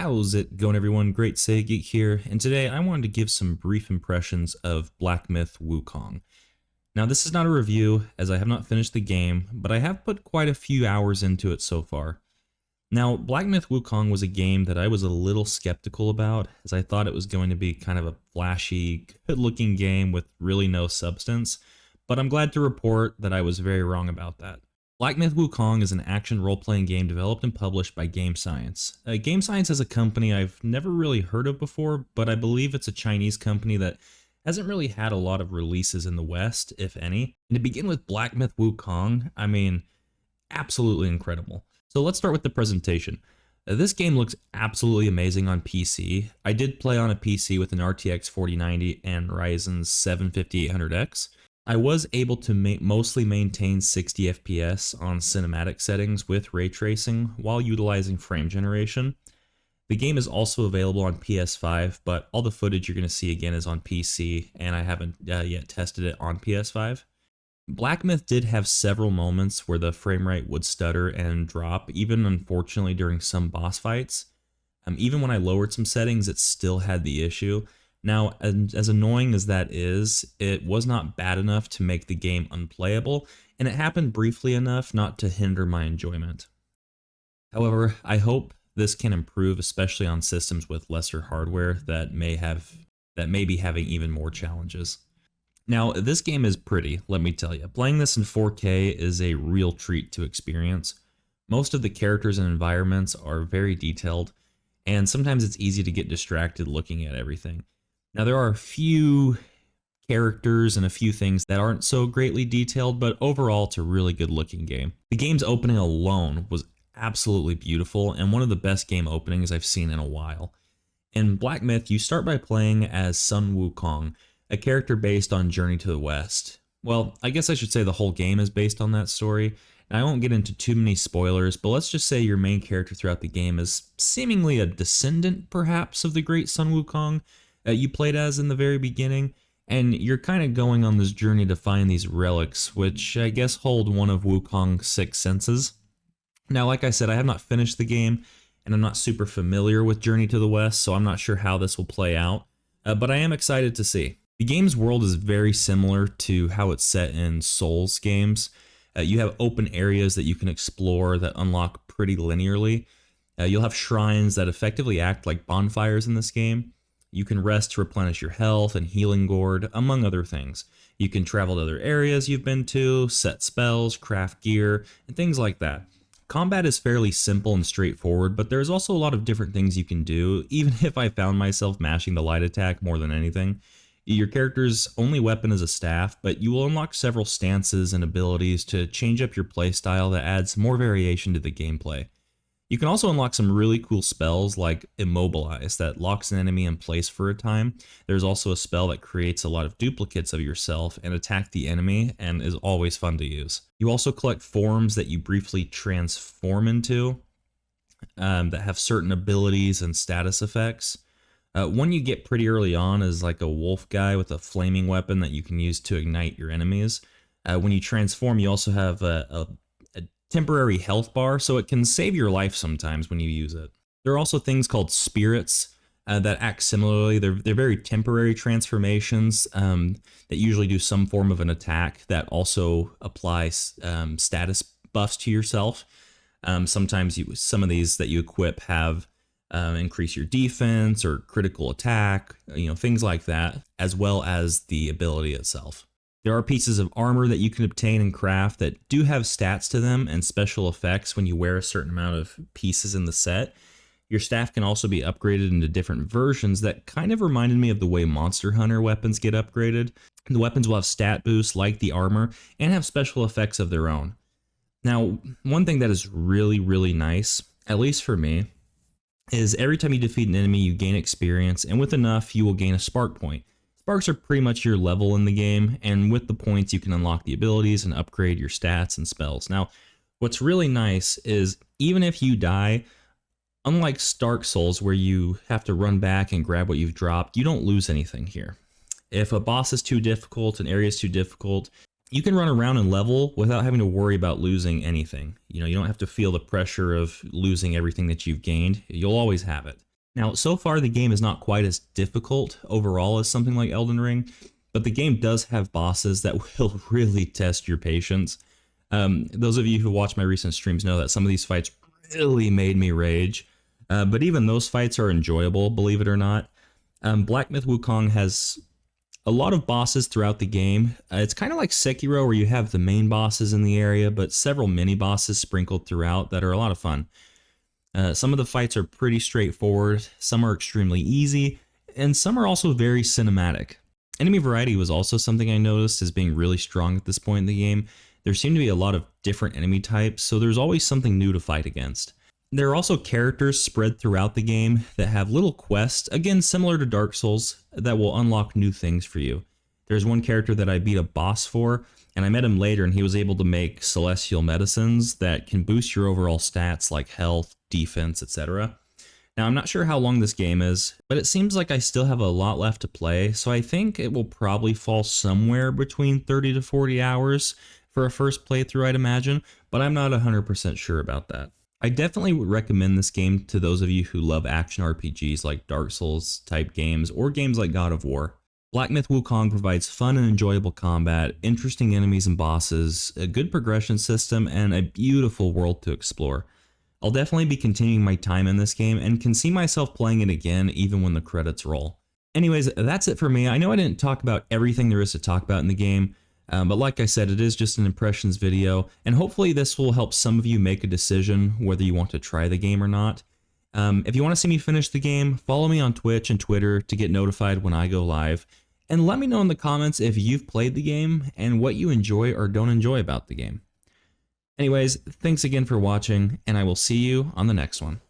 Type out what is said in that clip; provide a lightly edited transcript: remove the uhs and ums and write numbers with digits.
How's it going, everyone? Great Say Geek here, and today I wanted to give some brief impressions of Black Myth Wukong. Now, this is not a review, as I have not finished the game, but I have put quite a few hours into it so far. Now, Black Myth Wukong was a game that I was a little skeptical about, as I thought it was going to be kind of a flashy, good-looking game with really no substance, but I'm glad to report that I was very wrong about that. Black Myth Wukong is an action role-playing game developed and published by Game Science. Game Science is a company I've never really heard of before, but I believe it's a Chinese company that hasn't really had a lot of releases in the West, if any. And to begin with Black Myth Wukong, I mean, absolutely incredible. So let's start with the presentation. This game looks absolutely amazing on PC. I did play on a PC with an RTX 4090 and Ryzen 7 5800X. I was able to mostly maintain 60 FPS on cinematic settings with ray tracing while utilizing frame generation. The game is also available on PS5, but all the footage you're going to see again is on PC, and I haven't yet tested it on PS5. Black Myth did have several moments where the frame rate would stutter and drop, even unfortunately during some boss fights. Even when I lowered some settings, it still had the issue. Now, as annoying as that is, it was not bad enough to make the game unplayable, and it happened briefly enough not to hinder my enjoyment. However, I hope this can improve, especially on systems with lesser hardware that may be having even more challenges. Now, this game is pretty, let me tell you. Playing this in 4K is a real treat to experience. Most of the characters and environments are very detailed, and sometimes it's easy to get distracted looking at everything. Now, there are a few characters and a few things that aren't so greatly detailed, but overall it's a really good looking game. The game's opening alone was absolutely beautiful and one of the best game openings I've seen in a while. In Black Myth, you start by playing as Sun Wukong, a character based on Journey to the West. Well, I guess I should say the whole game is based on that story. And I won't get into too many spoilers, but let's just say your main character throughout the game is seemingly a descendant, perhaps, of the great Sun Wukong you played as in the very beginning, and you're kind of going on this journey to find these relics, which I guess hold one of Wukong's 6 senses. Now, like I said, I have not finished the game, and I'm not super familiar with Journey to the West, so I'm not sure how this will play out, but I am excited to see. The game's world is very similar to how it's set in Souls games. You have open areas that you can explore that unlock pretty linearly. You'll have shrines that effectively act like bonfires in this game. You can rest to replenish your health and healing gourd, among other things. You can travel to other areas you've been to, set spells, craft gear, and things like that. Combat is fairly simple and straightforward, but there's also a lot of different things you can do, even if I found myself mashing the light attack more than anything. Your character's only weapon is a staff, but you will unlock several stances and abilities to change up your playstyle that adds more variation to the gameplay. You can also unlock some really cool spells like Immobilize that locks an enemy in place for a time. There's also a spell that creates a lot of duplicates of yourself and attack the enemy and is always fun to use. You also collect forms that you briefly transform into that have certain abilities and status effects. One you get pretty early on is like a wolf guy with a flaming weapon that you can use to ignite your enemies. When you transform, you also have a temporary health bar, so it can save your life sometimes when you use it. There are also things called spirits that act similarly. They're very temporary transformations that usually do some form of an attack that also applies status buffs to yourself. Sometimes some of these that you equip have increase your defense or critical attack, things like that, as well as the ability itself. There are pieces of armor that you can obtain and craft that do have stats to them and special effects when you wear a certain amount of pieces in the set. Your staff can also be upgraded into different versions that kind of reminded me of the way Monster Hunter weapons get upgraded. The weapons will have stat boosts like the armor and have special effects of their own. Now, one thing that is really, really nice, at least for me, is every time you defeat an enemy, you gain experience, and with enough, you will gain a spark point. Sparks are pretty much your level in the game, and with the points you can unlock the abilities and upgrade your stats and spells. Now, what's really nice is even if you die, unlike Dark Souls where you have to run back and grab what you've dropped, you don't lose anything here. If a boss is too difficult, an area is too difficult, you can run around and level without having to worry about losing anything. You don't have to feel the pressure of losing everything that you've gained. You'll always have it. Now, so far the game is not quite as difficult overall as something like Elden Ring, but the game does have bosses that will really test your patience. Those of you who watched my recent streams know that some of these fights really made me rage, but even those fights are enjoyable, believe it or not. Black Myth Wukong has a lot of bosses throughout the game. It's kind of like Sekiro, where you have the main bosses in the area, but several mini bosses sprinkled throughout that are a lot of fun. Some of the fights are pretty straightforward, some are extremely easy, and some are also very cinematic. Enemy variety was also something I noticed as being really strong at this point in the game. There seem to be a lot of different enemy types, so there's always something new to fight against. There are also characters spread throughout the game that have little quests, again similar to Dark Souls, that will unlock new things for you. There's one character that I beat a boss for, and I met him later, and he was able to make celestial medicines that can boost your overall stats like health, defense, etc. Now, I'm not sure how long this game is, but it seems like I still have a lot left to play, so I think it will probably fall somewhere between 30 to 40 hours for a first playthrough, I'd imagine, but I'm not 100% sure about that. I definitely would recommend this game to those of you who love action RPGs like Dark Souls type games or games like God of War. Black Myth Wukong provides fun and enjoyable combat, interesting enemies and bosses, a good progression system, and a beautiful world to explore. I'll definitely be continuing my time in this game and can see myself playing it again even when the credits roll. Anyways, that's it for me. I know I didn't talk about everything there is to talk about in the game, but like I said, it is just an impressions video, and hopefully this will help some of you make a decision whether you want to try the game or not. If you want to see me finish the game, follow me on Twitch and Twitter to get notified when I go live, and let me know in the comments if you've played the game and what you enjoy or don't enjoy about the game. Anyways, thanks again for watching, and I will see you on the next one.